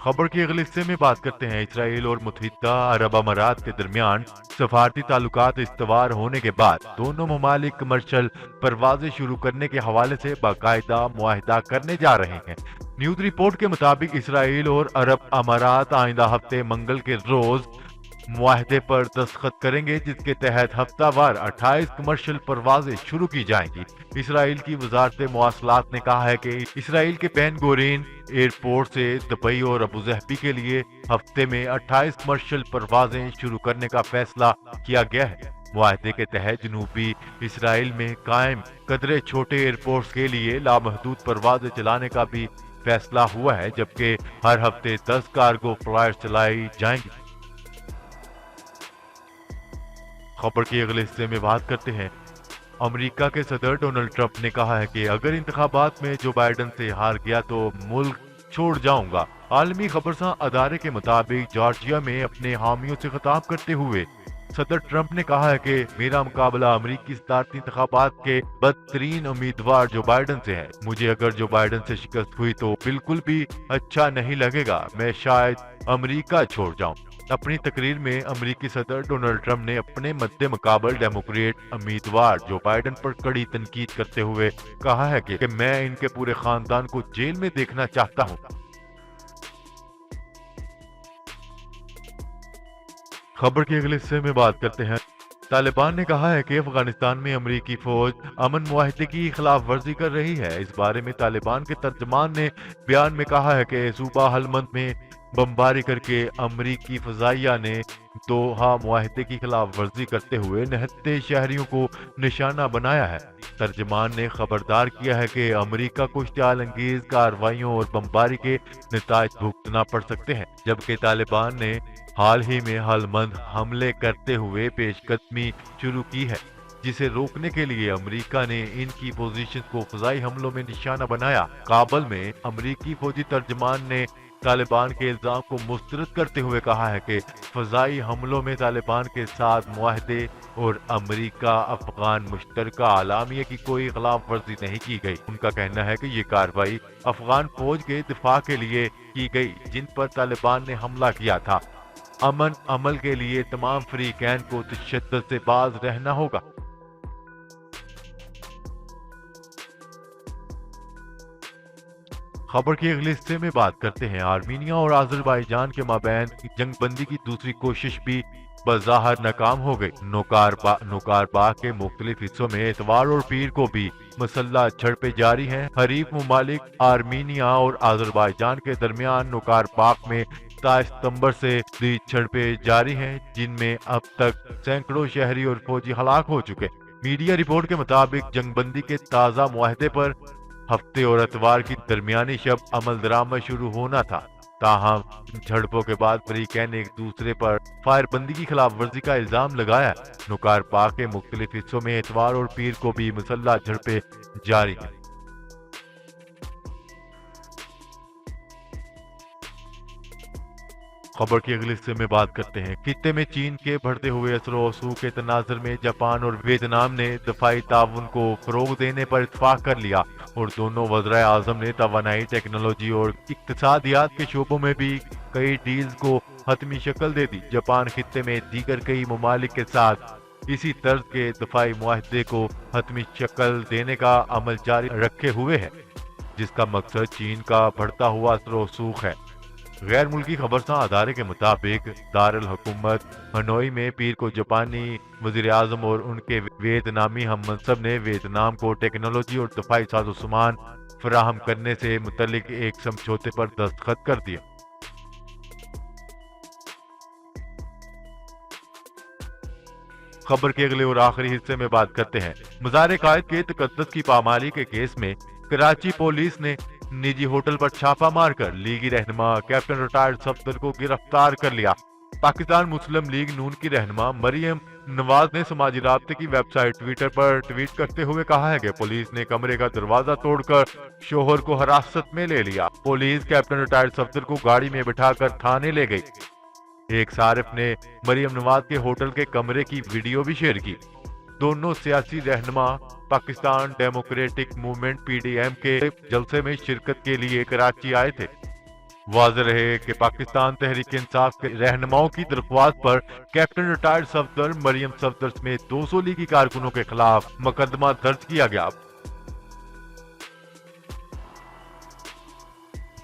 خبر کے اگلے حصے میں بات کرتے ہیں اسرائیل اور متحدہ عرب امارات کے درمیان سفارتی تعلقات استوار ہونے کے بعد دونوں ممالک کمرشل پروازیں شروع کرنے کے حوالے سے باقاعدہ معاہدہ کرنے جا رہے ہیں۔ نیوز رپورٹ کے مطابق اسرائیل اور عرب امارات آئندہ ہفتے منگل کے روز معاہدے پر دستخط کریں گے، جس کے تحت ہفتہ وار 28 کمرشل پروازیں شروع کی جائیں گی۔ اسرائیل کی وزارت مواصلات نے کہا ہے کہ اسرائیل کے بین گورین ایئرپورٹ سے دبئی اور ابوظہبی کے لیے ہفتے میں 28 کمرشل پروازیں شروع کرنے کا فیصلہ کیا گیا ہے۔ معاہدے کے تحت جنوبی اسرائیل میں قائم قدرے چھوٹے ایئرپورٹس کے لیے لامحدود پروازیں چلانے کا بھی فیصلہ ہوا ہے، جبکہ ہر ہفتے 10 کارگو فلائٹ چلائی جائیں گی۔ خبر کے اگلے حصے میں بات کرتے ہیں۔ امریکہ کے صدر ڈونلڈ ٹرمپ نے کہا ہے کہ اگر انتخابات میں جو بائیڈن سے ہار گیا تو ملک چھوڑ جاؤں گا۔ عالمی خبرساں ادارے کے مطابق جارجیا میں اپنے حامیوں سے خطاب کرتے ہوئے صدر ٹرمپ نے کہا ہے کہ میرا مقابلہ امریکی صدارتی انتخابات کے بدترین امیدوار جو بائیڈن سے ہے۔ مجھے اگر جو بائیڈن سے شکست ہوئی تو بالکل بھی اچھا نہیں لگے گا، میں شاید امریکہ چھوڑ جاؤں۔ اپنی تقریر میں امریکی صدر ڈونلڈ ٹرمپ نے اپنے مد مقابل ڈیموکریٹ امیدوار جو بائیڈن پر کڑی تنقید کرتے ہوئے کہا ہے کہ میں ان کے پورے خاندان کو جیل میں دیکھنا چاہتا ہوں۔ خبر کے اگلے حصے میں بات کرتے ہیں۔ طالبان نے کہا ہے کہ افغانستان میں امریکی فوج امن معاہدے کی خلاف ورزی کر رہی ہے۔ اس بارے میں طالبان کے ترجمان نے بیان میں کہا ہے کہ صوبہ ہلمند میں بمباری کر کے امریکی فضائیہ نے دوحہ معاہدے کی خلاف ورزی کرتے ہوئے نہتے شہریوں کو نشانہ بنایا ہے۔ ترجمان نے خبردار کیا ہے کہ امریکہ کو اشتعال انگیز کارروائیوں اور بمباری کے نتائج بھگتنا پڑ سکتے ہیں، جبکہ طالبان نے حال ہی میں ہلمند حملے کرتے ہوئے پیش قدمی شروع کی ہے، جسے روکنے کے لیے امریکہ نے ان کی پوزیشن کو فضائی حملوں میں نشانہ بنایا۔ کابل میں امریکی فوجی ترجمان نے طالبان کے الزام کو مسترد کرتے ہوئے کہا ہے کہ فضائی حملوں میں طالبان کے ساتھ معاہدے اور امریکہ افغان مشترکہ اعلامیہ کی کوئی خلاف ورزی نہیں کی گئی۔ ان کا کہنا ہے کہ یہ کارروائی افغان فوج کے دفاع کے لیے کی گئی جن پر طالبان نے حملہ کیا تھا۔ امن عمل کے لیے تمام فریقین کو تشدد سے باز رہنا ہوگا۔ خبر کے اگلے حصے میں بات کرتے ہیں۔ آرمینیا اور آذربائیجان کے مابین جنگ بندی کی دوسری کوشش بھی بظاہر ناکام ہو گئی۔ نوکار باغ کے مختلف حصوں میں اتوار اور پیر کو بھی مسلح جھڑپیں جاری ہیں۔ حریف ممالک آرمینیا اور آذربائیجان کے درمیان نوکار باغ میں 27 ستمبر سے جھڑپیں جاری ہیں، جن میں اب تک سینکڑوں شہری اور فوجی ہلاک ہو چکے۔ میڈیا رپورٹ کے مطابق جنگ بندی کے تازہ معاہدے پر ہفتے اور اتوار کی درمیانی شب عمل درآمد شروع ہونا تھا، تاہم جھڑپوں کے بعد فریقین نے ایک دوسرے پر فائر بندی کی خلاف ورزی کا الزام لگایا۔ نوکار باغ کے مختلف حصوں میں اتوار اور پیر کو بھی مسلح جھڑپیں جاری ہیں۔ خبر کے اگلے حصے میں بات کرتے ہیں۔ خطے میں چین کے بڑھتے ہوئے اثر و رسوخ کے تناظر میں جاپان اور ویتنام نے دفاعی تعاون کو فروغ دینے پر اتفاق کر لیا اور دونوں وزرائے اعظم نے توانائی، ٹیکنالوجی اور اقتصادیات کے شعبوں میں بھی کئی ڈیلز کو حتمی شکل دے دی۔ جاپان خطے میں دیگر کئی ممالک کے ساتھ اسی طرز کے دفاعی معاہدے کو حتمی شکل دینے کا عمل جاری رکھے ہوئے ہے، جس کا مقصد چین کا بڑھتا ہوا اثر و رسوخ ہے۔ غیر ملکی خبرساں ادارے کے مطابق دارالحکومت ہنوئی میں پیر کو جاپانی وزیر اعظم اور ان کے ویتنامی ہم منصب نے ویتنام کو ٹیکنالوجی اور دفاعی ساز و سامان فراہم کرنے سے متعلق ایک سمجھوتے پر دستخط کر دیا۔ خبر کے اگلے اور آخری حصے میں بات کرتے ہیں۔ مزار قائد کے تقدس کی پامالی کے کیس میں کراچی پولیس نے نجی ہوٹل پر چھاپہ مار کر لیگی رہنما کیپٹن ریٹائرڈ صفدر کو گرفتار کر لیا۔ پاکستان مسلم لیگ نون کی رہنما مریم نواز نے سماجی رابطے کی ویب سائٹ ٹویٹر پر ٹویٹ کرتے ہوئے کہا ہے کہ پولیس نے کمرے کا دروازہ توڑ کر شوہر کو حراست میں لے لیا۔ پولیس کیپٹن ریٹائرڈ صفدر کو گاڑی میں بٹھا کر تھانے لے گئی۔ ایک صارف نے مریم نواز کے ہوٹل کے کمرے کی ویڈیو بھی شیئر کی۔ دونوں سیاسی رہنما Pakistan democratic movement P D M کے جلسے میں شرکت کے لیے کراچی آئے تھے۔ واضح رہے کہ پاکستان تحریک انصاف کے رہنماؤں کی درخواست پر کیپٹن ریٹائرڈ صفدر مریم صفدر سمیت 200 لیگی کارکنوں کے خلاف مقدمہ درج کیا گیا۔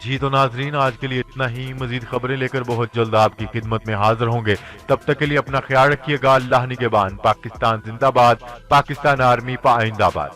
جی تو ناظرین، آج کے لیے اتنا ہی۔ مزید خبریں لے کر بہت جلد آپ کی خدمت میں حاضر ہوں گے۔ تب تک کے لیے اپنا خیال رکھیے گا۔ اللہ نگہبان۔ پاکستان زندہ باد۔ پاکستان آرمی پائندہ باد۔